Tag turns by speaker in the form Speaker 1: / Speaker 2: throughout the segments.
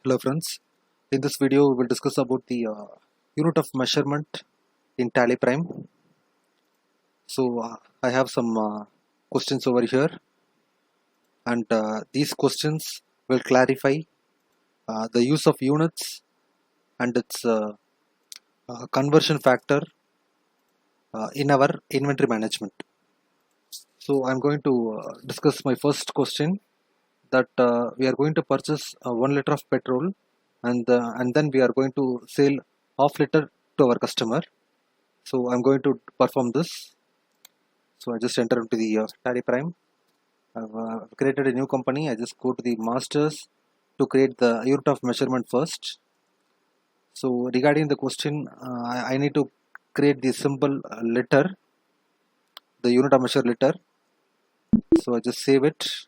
Speaker 1: Hello friends, in this video we will discuss about the unit of measurement in Tally Prime. So I have some questions over here, and these questions will clarify the use of units and its conversion factor in our inventory management. So I'm going to discuss my first question, that we are going to purchase 1 liter of petrol, and then we are going to sell half liter to our customer. So I'm going to perform this. So I just enter into the Tally Prime. I've created a new company. I just go to the masters to create the unit of measurement first. So regarding the question, I need to create the symbol liter, the unit of measure liter. So I just save it.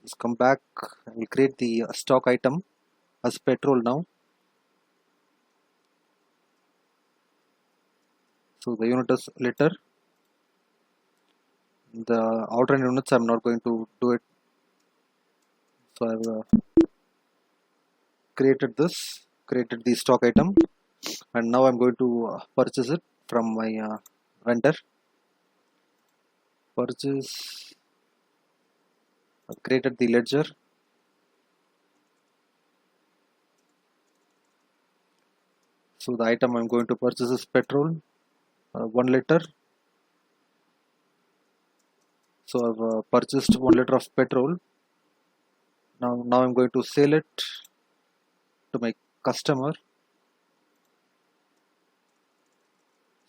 Speaker 1: Just come back. I will create the stock item as petrol now. So the unit is liter. The alternate units I'm not going to do it. So I've created the stock item, and now I'm going to purchase it from my vendor. Purchase. I've created the ledger. So the item I'm going to purchase is petrol, 1 liter. So I've purchased 1 liter of petrol. Now I'm going to sell it to my customer.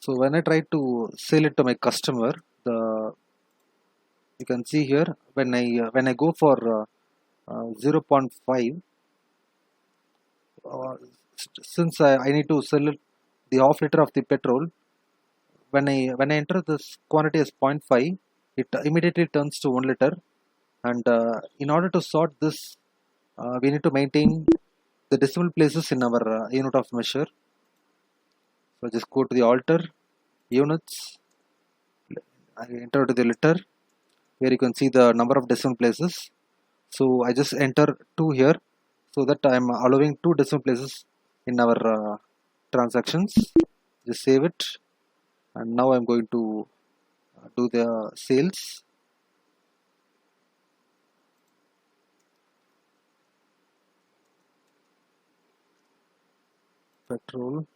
Speaker 1: So when I try to sell it to my customer, you can see here when I go for 0.5, since I need to sell the half liter of the petrol, when I enter this quantity as 0.5, it immediately turns to 1 liter. And in order to sort this, we need to maintain the decimal places in our unit of measure. So just go to the alter, units, I enter to the liter, where you can see the number of decimal places. So I just enter 2 here, so that I am allowing 2 decimal places in our transactions. Just save it, and now I'm going to do the sales. Petrol,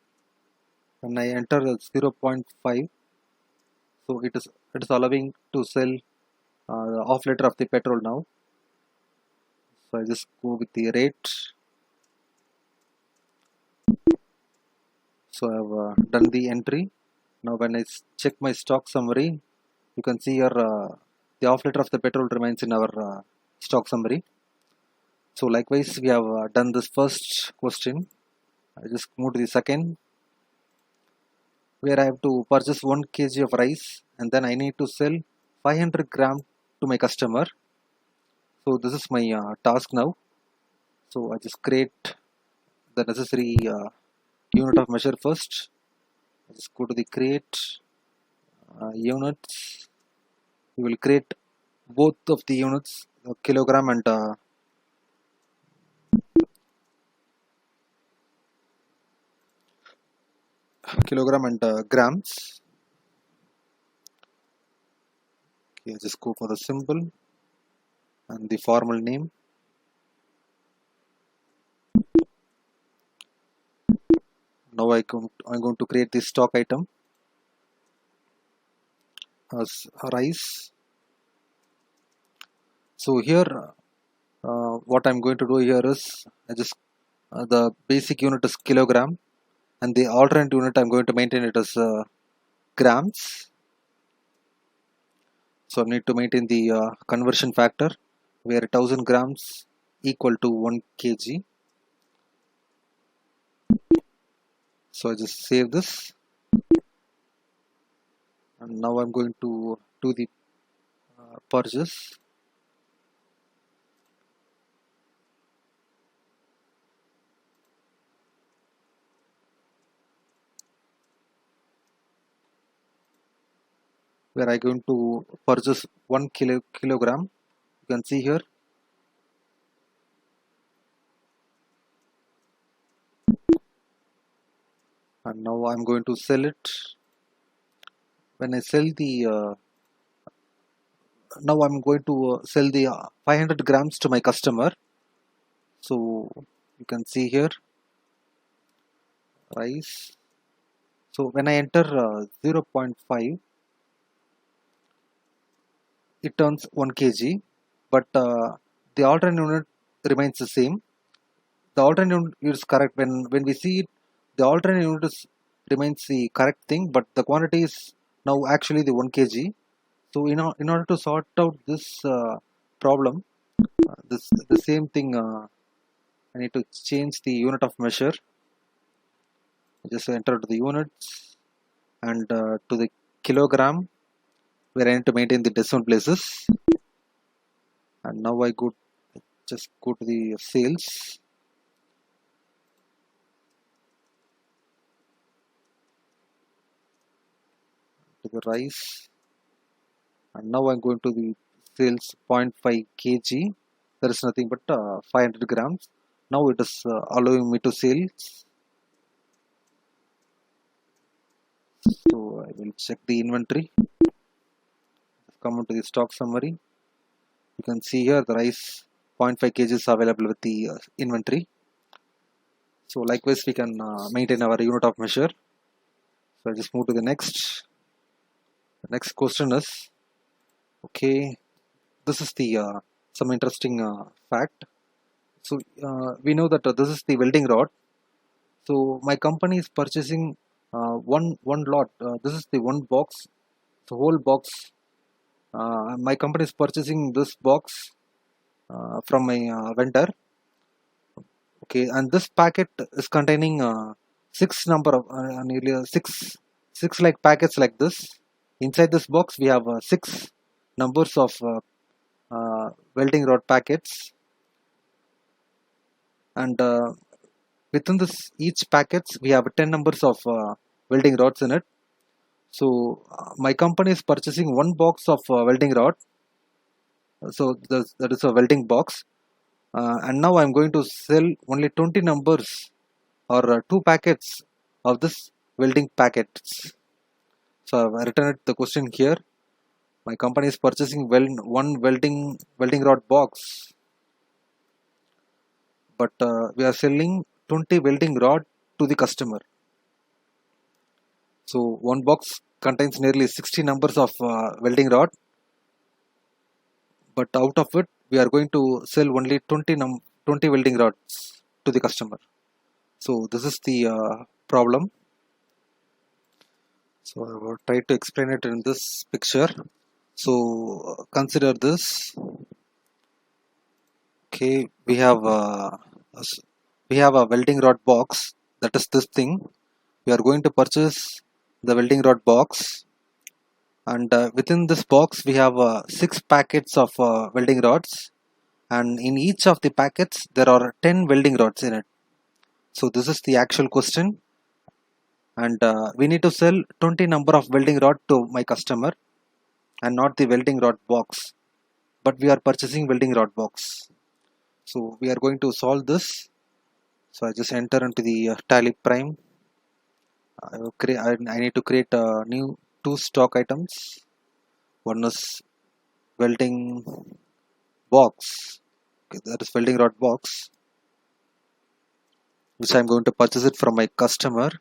Speaker 1: and I enter 0.5, so it is allowing to sell half liter of the petrol now. So I just go with the rate. So I have done the entry. Now when I check my stock summary, you can see here the half liter of the petrol remains in our stock summary. So likewise, we have done this first question. I just move to the second, where I have to purchase 1 kg of rice, and then I need to sell 500 gram to my customer. So this is my task now. So I just create the necessary unit of measure first. I just go to the create units. We will create both of the units, kilogram and grams. Okay, just go for the symbol and the formal name. Now I'm going to create this stock item as rice. So here, what I'm going to do here is the basic unit is kilogram, and the alternate unit I'm going to maintain it as grams. So I need to maintain the conversion factor, where 1000 grams equal to 1 kg. So I just save this, and now I'm going to do the purchase. Where I'm going to purchase 1 kilogram. You can see here. and now I'm going to sell it. When I sell the now I'm going to sell the 500 grams to my customer. So you can see here rice. So when I enter 0.5, it turns 1 kg, but the alternate unit remains the same. The alternate unit is correct. When we see it, the alternate unit remains the correct thing, but the quantity is now actually the 1 kg. So in order to sort out this problem, this the same thing, I need to change the unit of measure. Just enter to the units and to the kilogram, where I need to maintain the decimal places. And now I just go to the sales. To the rice, and now I'm going to the sales 0.5 kg. There is nothing but 500 grams. Now it is allowing me to sales. So I will check the inventory. Come into the stock summary. You can see here the rice 0.5 kg is available with the inventory. So likewise we can maintain our unit of measure. So I just move to the next. The next question is, okay, this is the some interesting fact. So we know that this is the welding rod. So my company is purchasing one lot. This is the one box, the whole box. My company is purchasing this box from my vendor. Okay, and this packet is containing six number of nearly six like packets like this. Inside this box, we have six numbers of welding rod packets, and within this each packets we have 10 numbers of welding rods in it. So my company is purchasing one box of welding rod. So that is a welding box, and now I'm going to sell only 20 numbers or two packets of this welding packets. So I've written it, the question here. My company is purchasing one welding rod box, but we are selling 20 welding rod to the customer. So one box contains nearly 60 numbers of welding rod, but out of it we are going to sell only 20 welding rods to the customer. So this is the problem. So I will try to explain it in this picture. So consider this. Okay, we have a welding rod box, that is this thing. We are going to purchase the welding rod box, and within this box we have six packets of welding rods, and in each of the packets there are 10 welding rods in it. So this is the actual question, and we need to sell 20 number of welding rod to my customer and not the welding rod box, but we are purchasing welding rod box. So we are going to solve this. So I just enter into the Tally Prime. I need to create new two stock items. One is welding box. Okay, that is welding rod box, which I'm going to purchase it from my customer.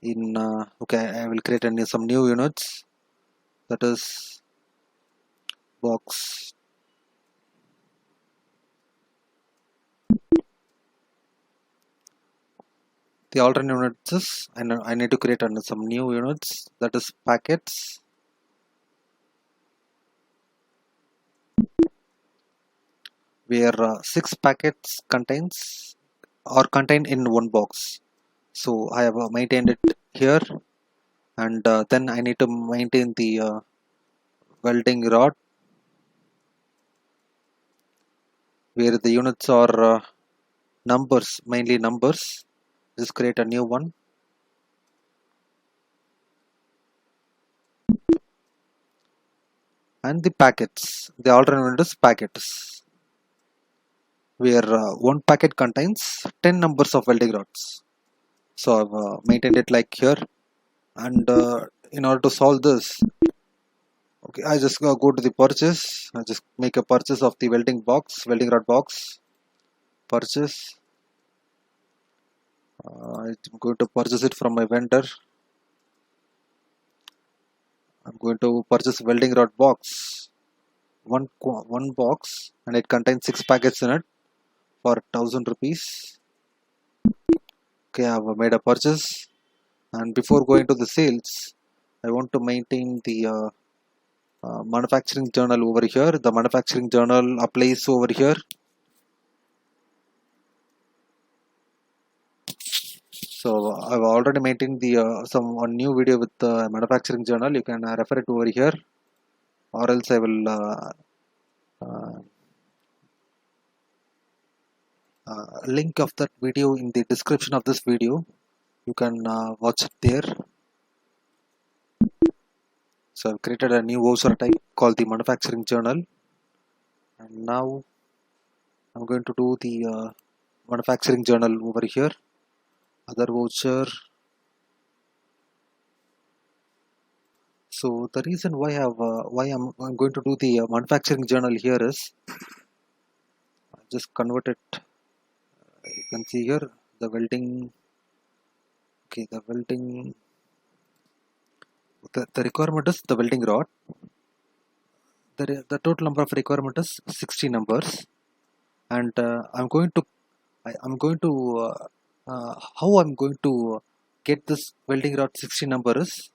Speaker 1: In okay, I will create some new units. That is box. The alternate units is I need to create some new units. That is packets. Where six packets contained in one box. So I have maintained it here, and then I need to maintain the welding rod, where the units are numbers, mainly numbers. Just create a new one. And the packets, the alternate unit is packets, where one packet contains 10 numbers of welding rods. So I've maintained it like here, and in order to solve this, okay, I just go to the purchase. I just make a purchase of the welding rod box. Purchase. I'm going to purchase it from my vendor. I'm going to purchase welding rod box. One box, and it contains 6 packets in it for 1000 rupees. Okay, I've made a purchase, and before going to the sales, I want to maintain the manufacturing journal over here. The manufacturing journal applies over here. So I've already maintained the one new video with the manufacturing journal. You can refer it over here, or else I will uh, link of that video in the description of this video. You can watch it there. So I've created a new voucher type called the manufacturing journal, and now I'm going to do the manufacturing journal over here. Other voucher. So the reason why I'm going to do the manufacturing journal here is I just convert it. You can see here the welding. Okay, the welding. The requirement is the welding rod. The total number of requirement is 60 numbers, and I'm going to how I'm going to get this welding rod 60 number is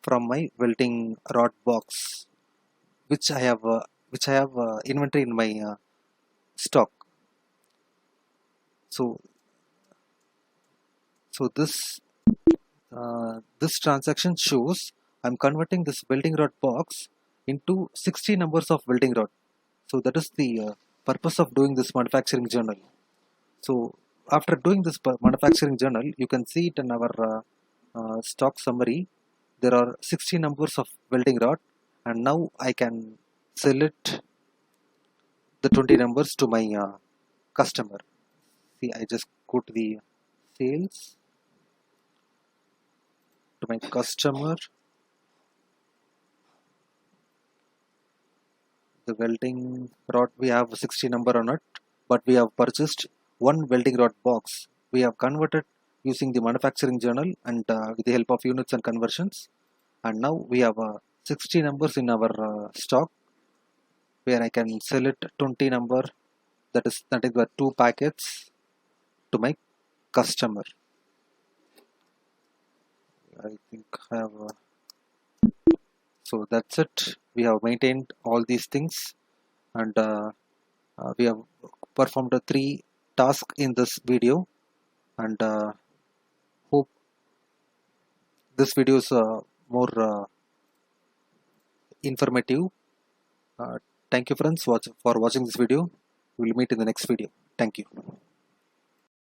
Speaker 1: from my welding rod box, which I have inventory in my stock. So this transaction shows I'm converting this welding rod box into 60 numbers of welding rod. So that is the purpose of doing this manufacturing journal. So after doing this manufacturing journal, you can see it in our stock summary. There are 60 numbers of welding rod, and now I can sell it the 20 numbers to my customer. See, I just go to the sales, to my customer, the welding rod, we have 60 number on it, but we have purchased one welding rod box. We have converted using the manufacturing journal and with the help of units and conversions, and now we have 60 numbers in our stock, where I can sell it 20 number, that is the 2 packets, to my customer. I think I have so that's it. We have maintained all these things, and we have performed 3 tasks in this video, and hope this video is more informative. Thank you friends for watching this video. We will meet in the next video. Thank you.